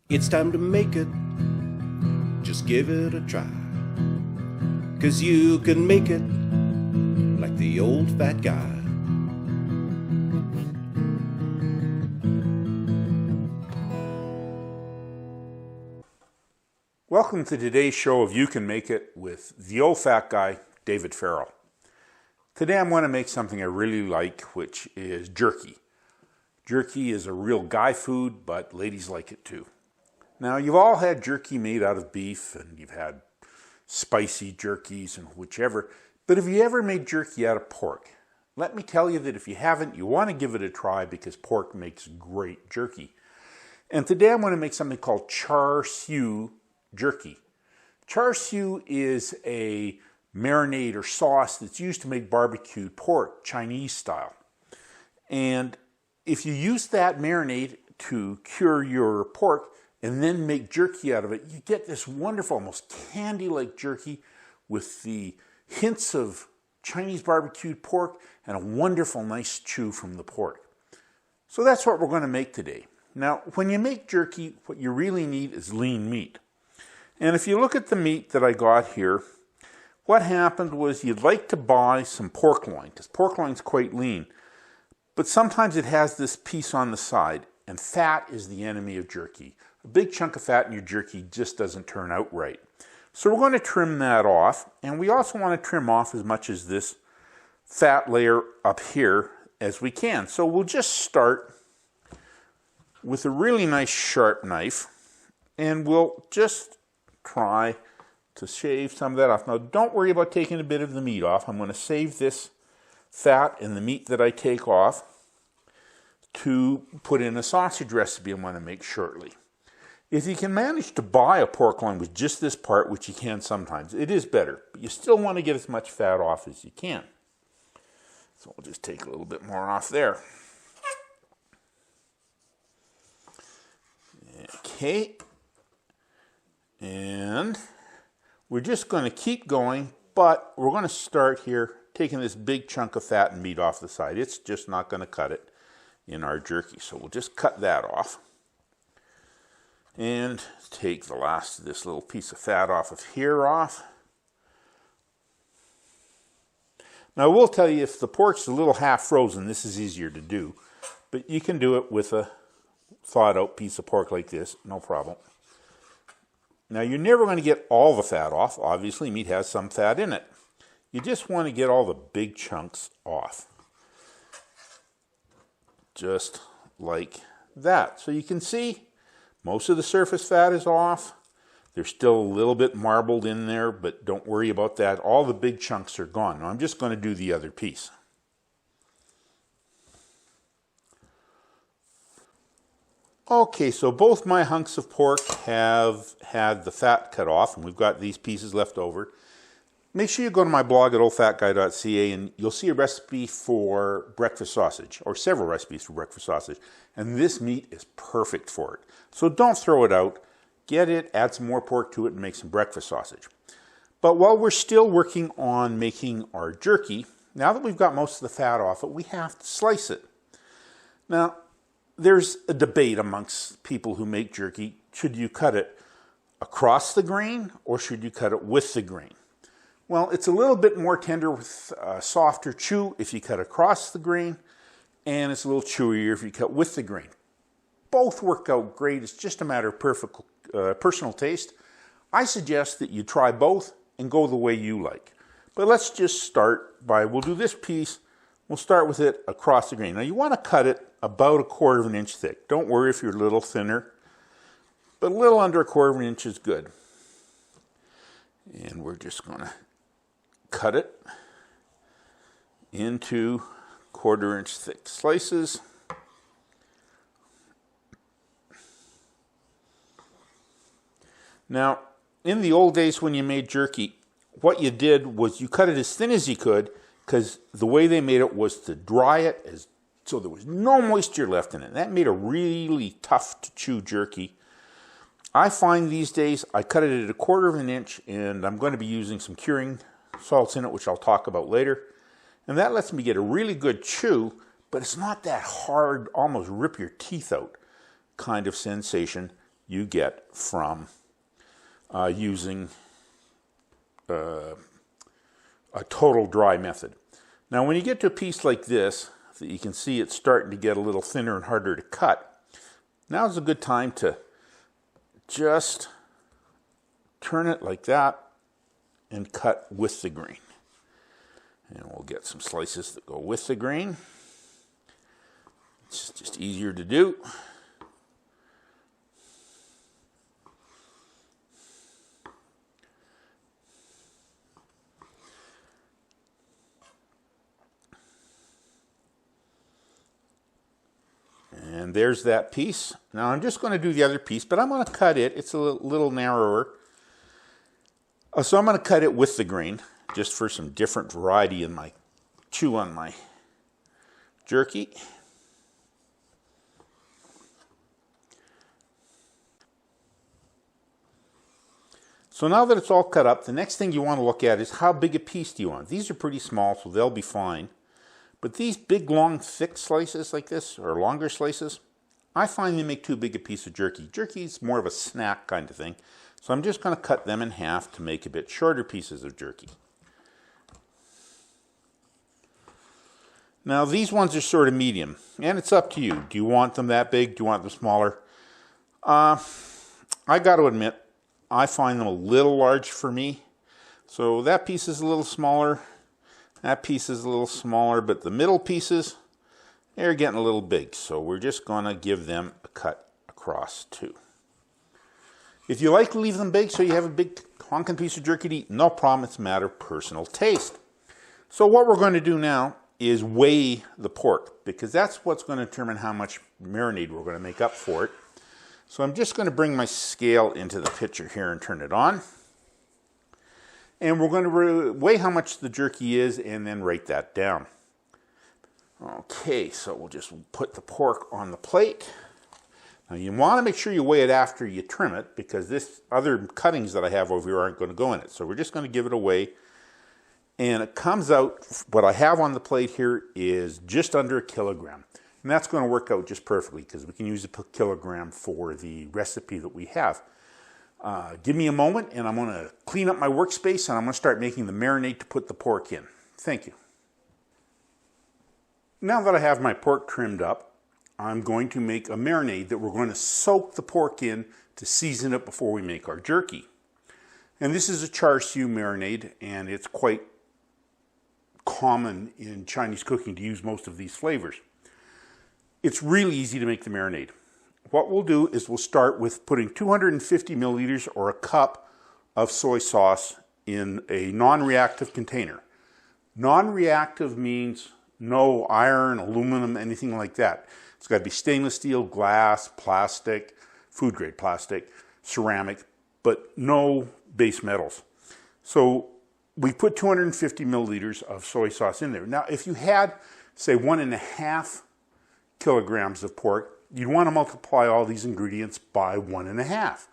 It's time to make it, just give it a try. 'Cause you can make it like the old fat guy. Welcome to today's show of You Can Make It with the old fat guy, David Farrell. Today I'm going to make something I really like, which is jerky. Jerky is a real guy food, but ladies like it too. Now, you've all had jerky made out of beef, and you've had spicy jerkies and whichever, but have you ever made jerky out of pork? Let me tell you that if you haven't, you want to give it a try because pork makes great jerky. And today I'm going to make something called Char jerky. Char siu is a marinade or sauce that's used to make barbecued pork, Chinese style. And if you use that marinade to cure your pork and then make jerky out of it, you get this wonderful, almost candy-like jerky with the hints of Chinese barbecued pork and a wonderful, nice chew from the pork. So that's what we're going to make today. Now, when you make jerky, what you really need is lean meat. And if you look at the meat that I got here, what happened was you'd like to buy some pork loin, because pork loin's quite lean. But sometimes it has this piece on the side, and fat is the enemy of jerky. A big chunk of fat in your jerky just doesn't turn out right. So we're going to trim that off, and we also want to trim off as much as this fat layer up here as we can. So we'll just start with a really nice sharp knife, and we'll just try to shave some of that off. Now, don't worry about taking a bit of the meat off. I'm going to save this fat and the meat that I take off to put in a sausage recipe I'm going to make shortly. If you can manage to buy a pork loin with just this part, which you can sometimes, it is better, but you still want to get as much fat off as you can. So we'll just take a little bit more off there. Okay. And we're just going to keep going, but we're going to start here taking this big chunk of fat and meat off the side. It's just not going to cut it in our jerky, so we'll just cut that off. And take the last of this little piece of fat off of here off. Now, I will tell you, if the pork's a little half frozen, this is easier to do, but you can do it with a thawed out piece of pork like this, no problem. Now, you're never going to get all the fat off. Obviously, meat has some fat in it. You just want to get all the big chunks off. Just like that. So you can see most of the surface fat is off. There's still a little bit marbled in there, but don't worry about that. All the big chunks are gone. Now, I'm just going to do the other piece. Okay, so both my hunks of pork have had the fat cut off, and we've got these pieces left over. Make sure you go to my blog at oldfatguy.ca, and you'll see a recipe for breakfast sausage, or several recipes for breakfast sausage. And this meat is perfect for it. So don't throw it out. Get it, add some more pork to it, and make some breakfast sausage. But while we're still working on making our jerky, now that we've got most of the fat off it, we have to slice it. Now, there's a debate amongst people who make jerky. Should you cut it across the grain or should you cut it with the grain? Well, it's a little bit more tender with a softer chew if you cut across the grain, and it's a little chewier if you cut with the grain. Both work out great. It's just a matter of personal taste. I suggest that you try both and go the way you like. But let's just start by, we'll do this piece. We'll start with it across the grain. Now, you want to cut it about 1/4 of an inch thick. Don't worry if you're a little thinner, but a little under 1/4 of an inch is good. And we're just going to cut it into 1/4 inch thick slices. Now, in the old days when you made jerky, what you did was you cut it as thin as you could, because the way they made it was to dry it so there was no moisture left in it. That made a really tough to chew jerky. I find these days I cut it at 1/4 of an inch, and I'm going to be using some curing salts in it, which I'll talk about later. And that lets me get a really good chew, but it's not that hard, almost rip your teeth out kind of sensation. you get from using a total dry method. Now when you get to a piece like this, that you can see it's starting to get a little thinner and harder to cut, now's a good time to just turn it like that and cut with the grain. And we'll get some slices that go with the grain. It's just easier to do. And there's that piece. Now I'm just going to do the other piece, but I'm going to cut it. It's a little narrower. So I'm going to cut it with the grain, just for some different variety in my chew on my jerky. So now that it's all cut up, the next thing you want to look at is how big a piece do you want. These are pretty small, so they'll be fine. But these big, long, thick slices like this, or longer slices, I find they make too big a piece of jerky. Jerky is more of a snack kind of thing. So I'm just going to cut them in half to make a bit shorter pieces of jerky. Now these ones are sort of medium, and it's up to you. Do you want them that big? Do you want them smaller? I got to admit, I find them a little large for me. So that piece is a little smaller. That piece is a little smaller, but the middle pieces, they're getting a little big. So we're just going to give them a cut across too. If you like to leave them big so you have a big honking piece of jerky to eat, no problem. It's a matter of personal taste. So what we're going to do now is weigh the pork, because that's what's going to determine how much marinade we're going to make up for it. So I'm just going to bring my scale into the picture here and turn it on. And we're going to weigh how much the jerky is and then write that down. Okay, so we'll just put the pork on the plate. Now you want to make sure you weigh it after you trim it, because this other cuttings that I have over here aren't going to go in it. So we're just going to give it a weigh. And it comes out, what I have on the plate here is just under 1 kilogram. And that's going to work out just perfectly, because we can use a kilogram for the recipe that we have. Give me a moment and I'm going to clean up my workspace and I'm going to start making the marinade to put the pork in. Thank you. Now that I have my pork trimmed up, I'm going to make a marinade that we're going to soak the pork in to season it before we make our jerky. And this is a char siu marinade, and it's quite common in Chinese cooking to use most of these flavors. It's really easy to make the marinade. What we'll do is we'll start with putting 250 milliliters or a cup of soy sauce in a non-reactive container. Non-reactive means no iron, aluminum, anything like that. It's got to be stainless steel, glass, plastic, food grade plastic, ceramic, but no base metals. So we put 250 milliliters of soy sauce in there. Now, if you had, say, 1.5 kilograms of pork, you'd want to multiply all these ingredients by 1.5.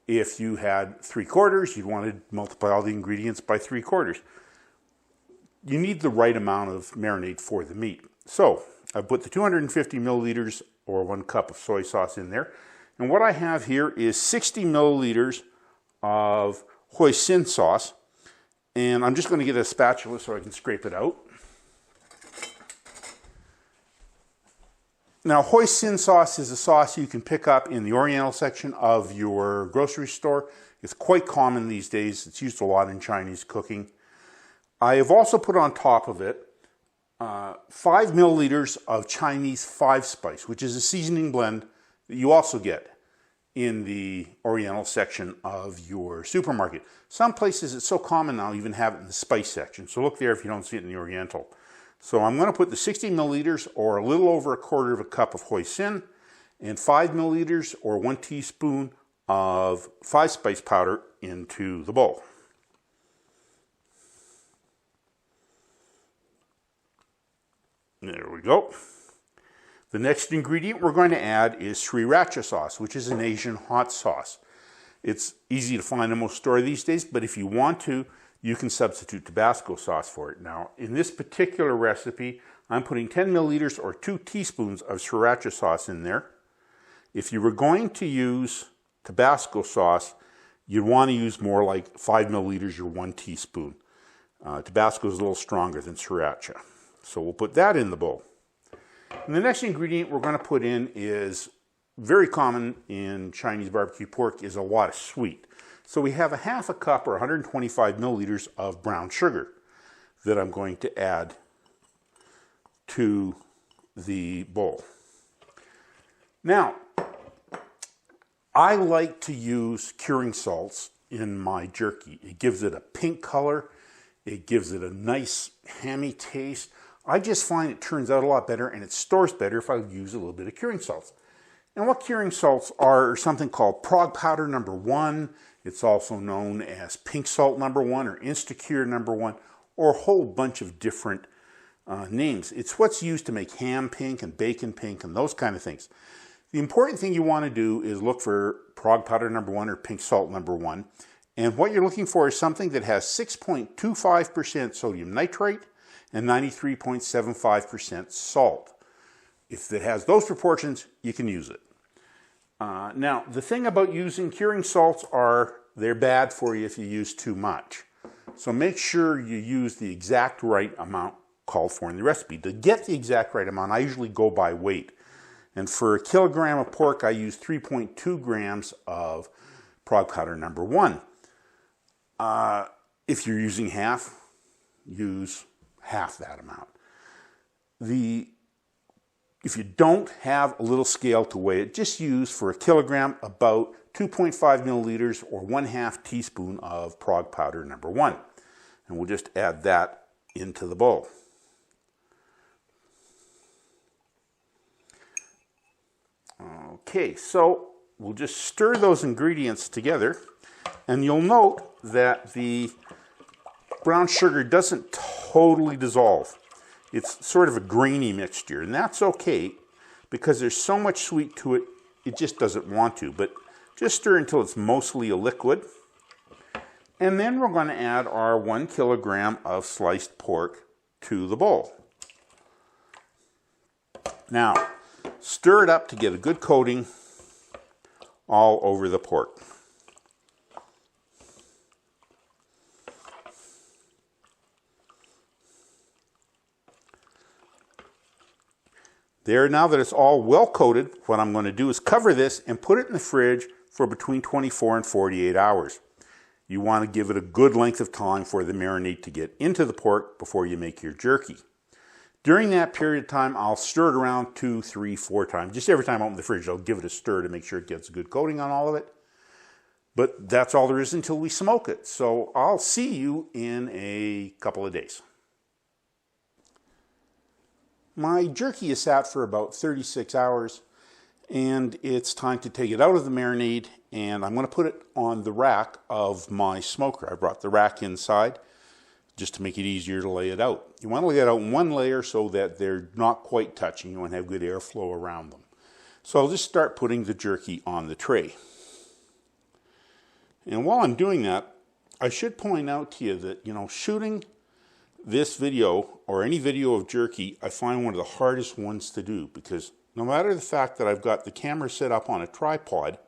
If you had 3/4, you'd want to multiply all the ingredients by 3/4. You need the right amount of marinade for the meat. So I put the 250 milliliters or 1 cup of soy sauce in there. And what I have here is 60 milliliters of hoisin sauce. And I'm just going to get a spatula so I can scrape it out. Now, hoisin sauce is a sauce you can pick up in the Oriental section of your grocery store. It's quite common these days. It's used a lot in Chinese cooking. I have also put on top of it 5 milliliters of Chinese 5-spice, which is a seasoning blend that you also get in the Oriental section of your supermarket. Some places it's so common now, even have it in the spice section. So look there if you don't see it in the Oriental. So I'm going to put the 60 milliliters or a little over 1/4 cup of hoisin and 5 milliliters or 1 teaspoon of 5-spice powder into the bowl. There we go. The next ingredient we're going to add is sriracha sauce, which is an Asian hot sauce. It's easy to find in most stores these days, but if you want to, you can substitute Tabasco sauce for it. Now, in this particular recipe, I'm putting 10 milliliters or 2 teaspoons of sriracha sauce in there. If you were going to use Tabasco sauce, you'd want to use more like 5 milliliters or 1 teaspoon. Tabasco is a little stronger than sriracha. So we'll put that in the bowl. And the next ingredient we're going to put in is very common in Chinese barbecue pork, is a lot of sweet. So we have a half a cup or 125 milliliters of brown sugar that I'm going to add to the bowl. Now, I like to use curing salts in my jerky. It gives it a pink color. It gives it a nice hammy taste. I just find it turns out a lot better and it stores better if I use a little bit of curing salts. And what curing salts are something called prog powder number 1. It's also known as pink salt number 1 or Instacure number 1 or a whole bunch of different names. It's what's used to make ham pink and bacon pink and those kind of things. The important thing you want to do is look for prog powder number 1 or pink salt number 1. And what you're looking for is something that has 6.25% sodium nitrate and 93.75% salt. If it has those proportions, you can use it. Now, the thing about using curing salts are they're bad for you if you use too much. So make sure you use the exact right amount called for in the recipe. To get the exact right amount, I usually go by weight. And for a kilogram of pork, I use 3.2 grams of prog powder number 1. If you're using half, use half that amount. If you don't have a little scale to weigh it, just use for a kilogram about 2.5 milliliters or 1/2 teaspoon of prog powder number 1. And we'll just add that into the bowl. Okay, so we'll just stir those ingredients together, and you'll note that the brown sugar doesn't totally dissolve. It's sort of a grainy mixture, and that's okay because there's so much sweet to it, it just doesn't want to. But just stir until it's mostly a liquid. And then we're going to add our 1 kilogram of sliced pork to the bowl. Now, stir it up to get a good coating all over the pork. There, now that it's all well coated, what I'm going to do is cover this and put it in the fridge for between 24 and 48 hours. You want to give it a good length of time for the marinade to get into the pork before you make your jerky. During that period of time, I'll stir it around 2, 3, 4 times. Just every time I open the fridge, I'll give it a stir to make sure it gets a good coating on all of it. But that's all there is until we smoke it. So I'll see you in a couple of days. My jerky is sat for about 36 hours, and it's time to take it out of the marinade, and I'm going to put it on the rack of my smoker. I brought the rack inside just to make it easier to lay it out. You want to lay it out in one layer so that they're not quite touching. You want to have good airflow around them. So I'll just start putting the jerky on the tray. And while I'm doing that, I should point out to you that, shooting this video or any video of jerky, I find one of the hardest ones to do because no matter the fact that I've got the camera set up on a tripod,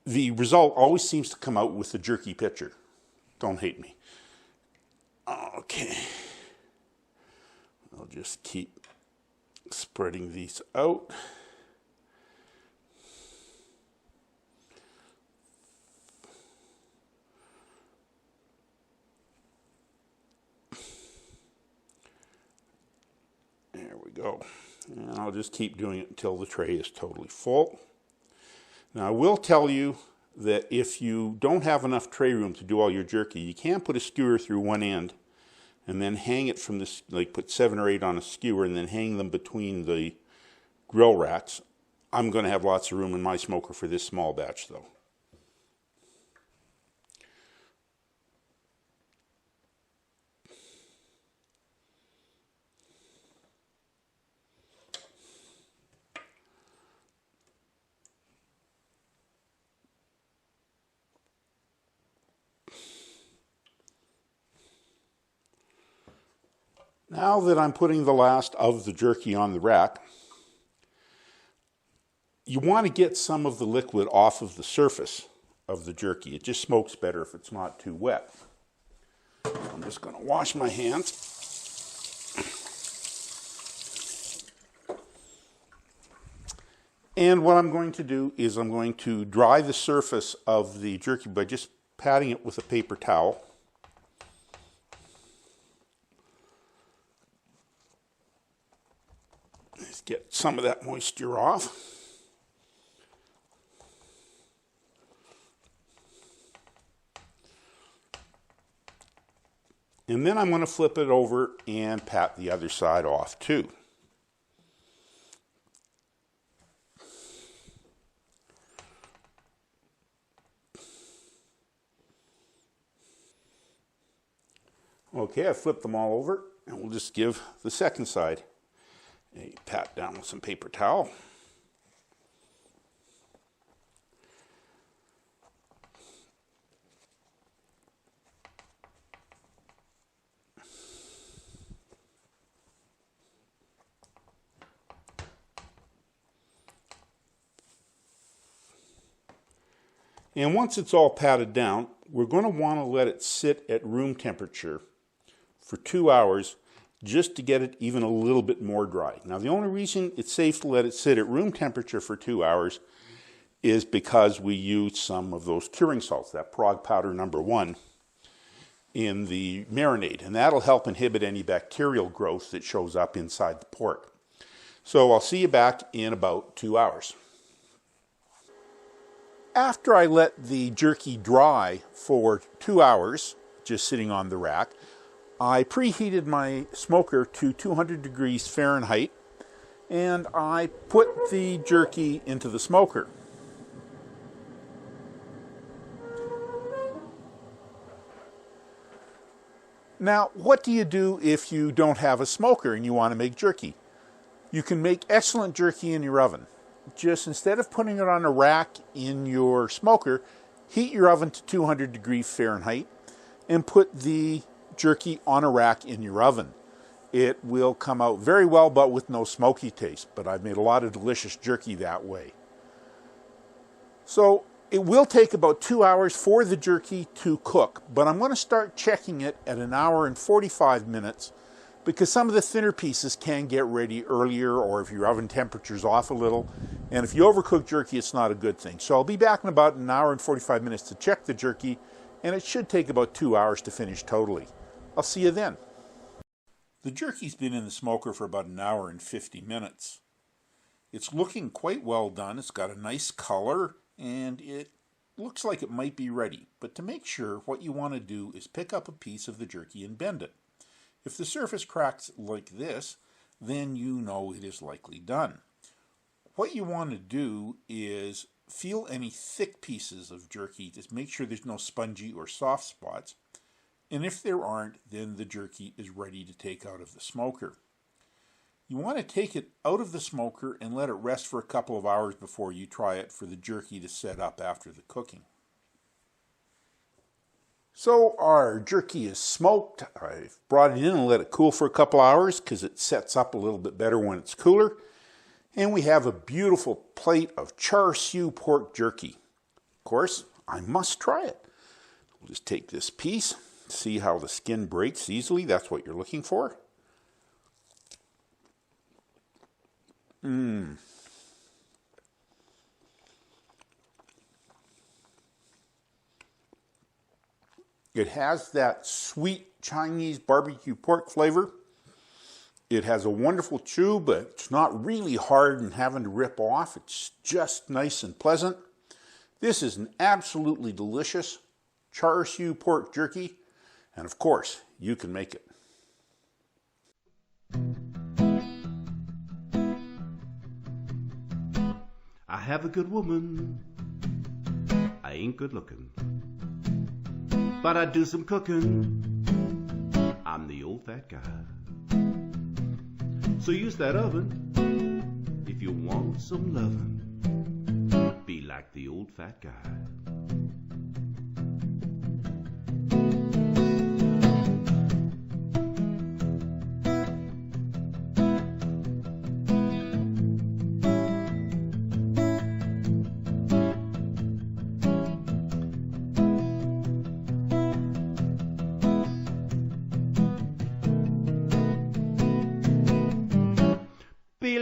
the result always seems to come out with the jerky picture. Don't hate me. Okay. I'll just keep spreading these out. There we go. And I'll just keep doing it until the tray is totally full. Now I will tell you that if you don't have enough tray room to do all your jerky, you can put a skewer through one end and then hang it from this, like put 7 or 8 on a skewer and then hang them between the grill racks. I'm going to have lots of room in my smoker for this small batch though. Now that I'm putting the last of the jerky on the rack, You want to get some of the liquid off of the surface of the jerky. It just smokes better if it's not too wet. I'm just going to wash my hands. And what I'm going to do is I'm going to dry the surface of the jerky by just patting it with a paper towel. Just get some of that moisture off. And then I'm going to flip it over and pat the other side off too. Okay, I've flipped them all over, and we'll just give the second side a pat down with some paper towel. And once it's all patted down, we're going to want to let it sit at room temperature for 2 hours just to get it even a little bit more dry. Now, the only reason it's safe to let it sit at room temperature for 2 hours is because we use some of those curing salts, that prog powder number 1, in the marinade. And that'll help inhibit any bacterial growth that shows up inside the pork. So I'll see you back in about 2 hours. After I let the jerky dry for 2 hours, just sitting on the rack, I preheated my smoker to 200 degrees Fahrenheit, and I put the jerky into the smoker. Now, what do you do if you don't have a smoker and you want to make jerky? You can make excellent jerky in your oven. Just instead of putting it on a rack in your smoker, heat your oven to 200 degrees Fahrenheit and put the jerky on a rack in your oven. It will come out very well, but with no smoky taste. But I've made a lot of delicious jerky that way. So it will take about 2 hours for the jerky to cook, but I'm going to start checking it at 1 hour and 45 minutes because some of the thinner pieces can get ready earlier, or if your oven temperature's off a little. And if you overcook jerky, it's not a good thing. So I'll be back in about 1 hour and 45 minutes to check the jerky, and it should take about 2 hours to finish totally. I'll see you then. The jerky's been in the smoker for about 1 hour and 50 minutes. It's looking quite well done. It's got a nice color, and it looks like it might be ready. But to make sure, what you want to do is pick up a piece of the jerky and bend it. If the surface cracks like this, then you know it is likely done. What you want to do is feel any thick pieces of jerky to make sure there's no spongy or soft spots. And if there aren't, then the jerky is ready to take out of the smoker. You want to take it out of the smoker and let it rest for a couple of hours before you try it for the jerky to set up after the cooking. So our jerky is smoked. I've brought it in and let it cool for a couple hours because it sets up a little bit better when it's cooler. And we have a beautiful plate of char siu pork jerky. Of course, I must try it. We'll just take this piece, see how the skin breaks easily. That's what you're looking for. It has that sweet Chinese BBQ pork flavor. It has a wonderful chew, but it's not really hard and having to rip off. It's just nice and pleasant. This is an absolutely delicious char siu pork jerky, and of course, you can make it. I have a good woman. I ain't good looking, but I do some cooking. I'm the old fat guy. So use that oven if you want some lovin'. Be like the old fat guy.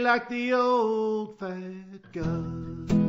like the old fat guy.